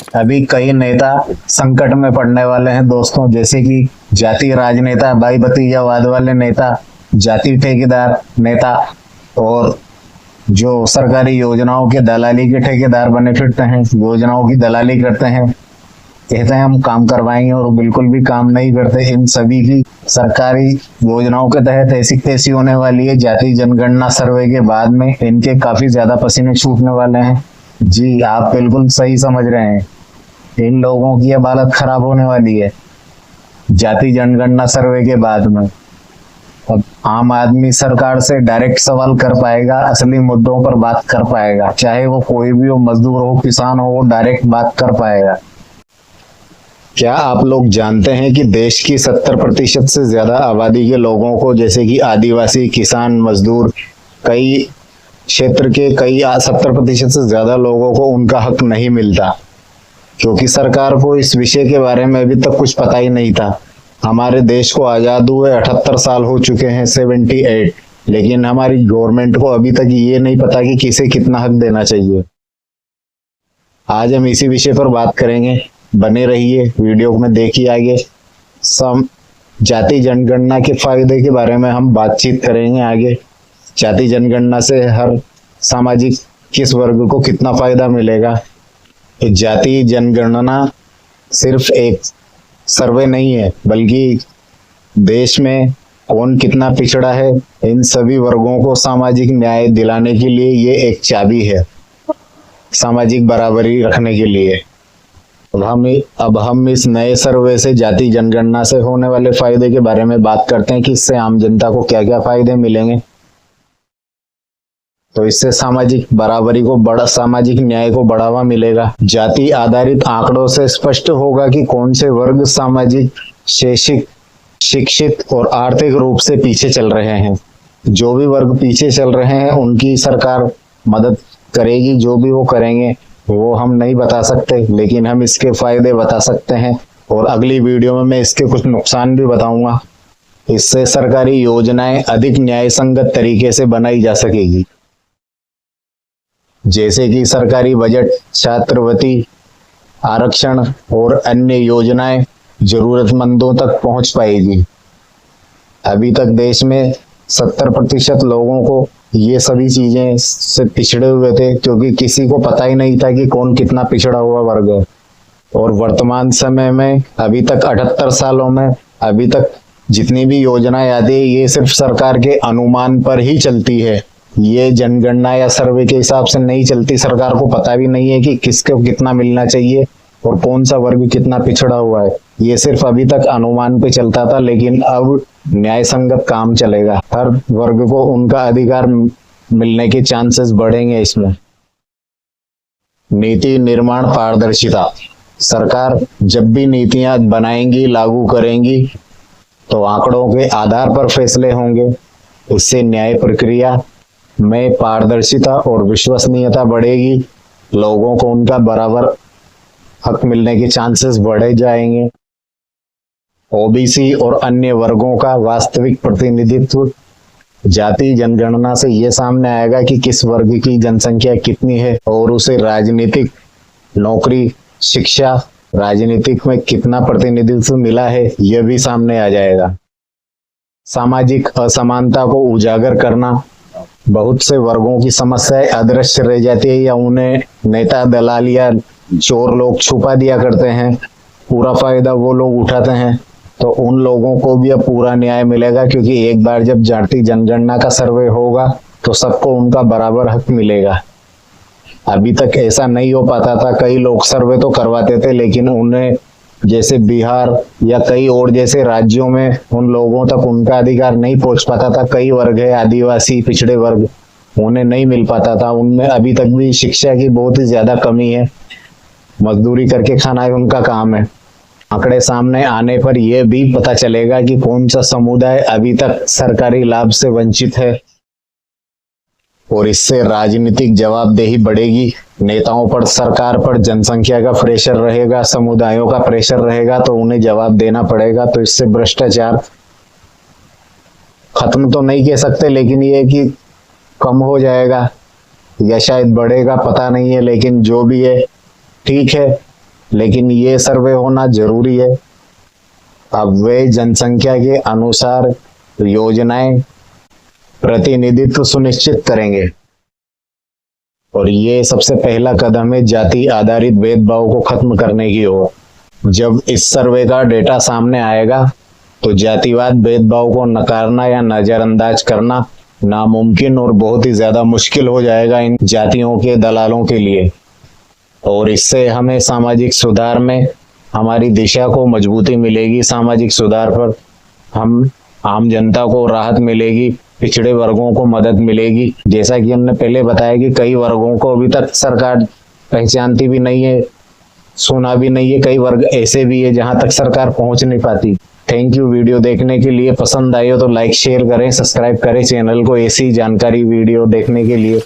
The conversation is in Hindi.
अभी कई नेता संकट में पड़ने वाले हैं दोस्तों, जैसे कि जाति राजनेता, भाई भतीजावाद वाले नेता, जाति ठेकेदार नेता, और जो सरकारी योजनाओं के दलाली के ठेकेदार बने फिरते हैं, योजनाओं की दलाली करते हैं, कहते हैं हम काम करवाएंगे और बिल्कुल भी काम नहीं करते। इन सभी की सरकारी योजनाओं के तहत ऐसी तैसी होने वाली है। जाति जनगणना सर्वे के बाद में इनके काफी ज्यादा पसीने छूटने वाले हैं। जी आप बिल्कुल सही समझ रहे हैं, इन लोगों की अब हालत खराब होने वाली है जाति जनगणना सर्वे के बाद में। अब आम आदमी सरकार से डायरेक्ट सवाल कर पाएगा, असली मुद्दों पर बात कर पाएगा, चाहे वो कोई भी हो, मजदूर हो, किसान हो, वो डायरेक्ट बात कर पाएगा। क्या आप लोग जानते हैं कि देश की 70% से ज्यादा आबादी के लोगों को, जैसे कि आदिवासी, किसान, मजदूर, कई क्षेत्र के कई 70% से ज्यादा लोगों को उनका हक नहीं मिलता, क्योंकि सरकार को इस विषय के बारे में अभी तक कुछ पता ही नहीं था। हमारे देश को आजाद हुए 78 साल हो चुके हैं, 78, लेकिन हमारी गवर्नमेंट को अभी तक ये नहीं पता कि किसे कितना हक देना चाहिए। आज हम इसी विषय पर बात करेंगे, बने रहिए, वीडियो में देखिए आगे। जाति जनगणना के फायदे के बारे में हम बातचीत करेंगे आगे। जाति जनगणना से हर सामाजिक किस वर्ग को कितना फायदा मिलेगा। तो जाति जनगणना सिर्फ एक सर्वे नहीं है, बल्कि देश में कौन कितना पिछड़ा है, इन सभी वर्गों को सामाजिक न्याय दिलाने के लिए ये एक चाबी है, सामाजिक बराबरी रखने के लिए। अब हम इस नए सर्वे से, जाति जनगणना से होने वाले फायदे के बारे में बात करते हैं कि इससे आम जनता को क्या क्या फायदे मिलेंगे। तो इससे सामाजिक बराबरी को सामाजिक न्याय को बढ़ावा मिलेगा। जाति आधारित आंकड़ों से स्पष्ट होगा कि कौन से वर्ग सामाजिक, शैक्षिक, शिक्षित और आर्थिक रूप से पीछे चल रहे हैं। जो भी वर्ग पीछे चल रहे हैं उनकी सरकार मदद करेगी, जो भी वो करेंगे वो हम नहीं बता सकते, लेकिन हम इसके फायदे बता सकते हैं, और अगली वीडियो में मैं इसके कुछ नुकसान भी बताऊंगा। इससे सरकारी योजनाएं अधिक न्याय संगत तरीके से बनाई जा सकेगी, जैसे कि सरकारी बजट, छात्रवृत्ति, आरक्षण और अन्य योजनाएं जरूरतमंदों तक पहुंच पाएगी। अभी तक देश में 70% लोगों को ये सभी चीजें से पिछड़े हुए थे, क्योंकि किसी को पता ही नहीं था कि कौन कितना पिछड़ा हुआ वर्ग है। और वर्तमान समय में अभी तक 78 सालों में अभी तक जितनी भी योजनाएं आती है, ये सिर्फ सरकार के अनुमान पर ही चलती है। ये जनगणना या सर्वे के हिसाब से नहीं चलती। सरकार को पता भी नहीं है कि किसको कितना मिलना चाहिए और कौन सा वर्ग कितना पिछड़ा हुआ है। ये सिर्फ अभी तक अनुमान पे चलता था, लेकिन अब न्याय संगत काम चलेगा। हर वर्ग को उनका अधिकार मिलने के चांसेस बढ़ेंगे। इसमें नीति निर्माण पारदर्शिता। सरकार जब भी नीतियां बनाएंगी, लागू करेंगी, तो आंकड़ों के आधार पर फैसले होंगे। इससे न्याय प्रक्रिया में पारदर्शिता और विश्वसनीयता बढ़ेगी। लोगों को उनका बराबर हक मिलने के चांसेस बढ़े जाएंगे। ओबीसी और अन्य वर्गों का वास्तविक प्रतिनिधित्व। जाति जनगणना से ये सामने आएगा कि किस वर्ग की जनसंख्या कितनी है और उसे राजनीतिक, नौकरी, शिक्षा, राजनीतिक में कितना प्रतिनिधित्व मिला है, यह भी सामने आ जाएगा। सामाजिक असमानता को उजागर करना। बहुत से वर्गों की समस्याएं अदृश्य रह जाती है या उन्हें नेता, दलाल या चोर लोग छुपा दिया करते हैं। पूरा फायदा वो लोग उठाते हैं। तो उन लोगों को भी अब पूरा न्याय मिलेगा, क्योंकि एक बार जब जाति जनगणना का सर्वे होगा तो सबको उनका बराबर हक मिलेगा। अभी तक ऐसा नहीं हो पाता था। कई लोग सर्वे तो करवाते थे, लेकिन उन्हें, जैसे बिहार या कई और जैसे राज्यों में, उन लोगों तक उनका अधिकार नहीं पहुंच पाता था। कई वर्ग है, आदिवासी, पिछड़े वर्ग, उन्हें नहीं मिल पाता था। उनमें अभी तक भी शिक्षा की बहुत ही ज्यादा कमी है। मजदूरी करके खाना उनका काम है। आंकड़े सामने आने पर यह भी पता चलेगा कि कौन सा समुदाय अभी तक सरकारी लाभ से वंचित है, और इससे राजनीतिक जवाबदेही बढ़ेगी। नेताओं पर, सरकार पर जनसंख्या का प्रेशर रहेगा, समुदायों का प्रेशर रहेगा, तो उन्हें जवाब देना पड़ेगा। तो इससे भ्रष्टाचार खत्म तो नहीं कह सकते, लेकिन ये कि कम हो जाएगा या शायद बढ़ेगा, पता नहीं है। लेकिन जो भी है ठीक है, लेकिन ये सर्वे होना जरूरी है। अब वे जनसंख्या के अनुसार योजनाएं प्रतिनिधित्व सुनिश्चित करेंगे और ये सबसे पहला कदम है जाति आधारित भेदभाव को खत्म करने की ओर। जब इस सर्वे का डेटा सामने आएगा तो जातिवाद भेदभाव को नकारना या नजरअंदाज करना नामुमकिन और बहुत ही ज्यादा मुश्किल हो जाएगा इन जातियों के दलालों के लिए। और इससे हमें सामाजिक सुधार में हमारी दिशा को मजबूती मिलेगी। सामाजिक सुधार पर हम आम जनता को राहत मिलेगी, पिछड़े वर्गों को मदद मिलेगी। जैसा कि हमने पहले बताया कि कई वर्गों को अभी तक सरकार पहचानती भी नहीं है, सुना भी नहीं है। कई वर्ग ऐसे भी है जहां तक सरकार पहुंच नहीं पाती। थैंक यू वीडियो देखने के लिए। पसंद आई हो तो लाइक शेयर करें, सब्सक्राइब करें चैनल को ऐसी जानकारी वीडियो देखने के लिए।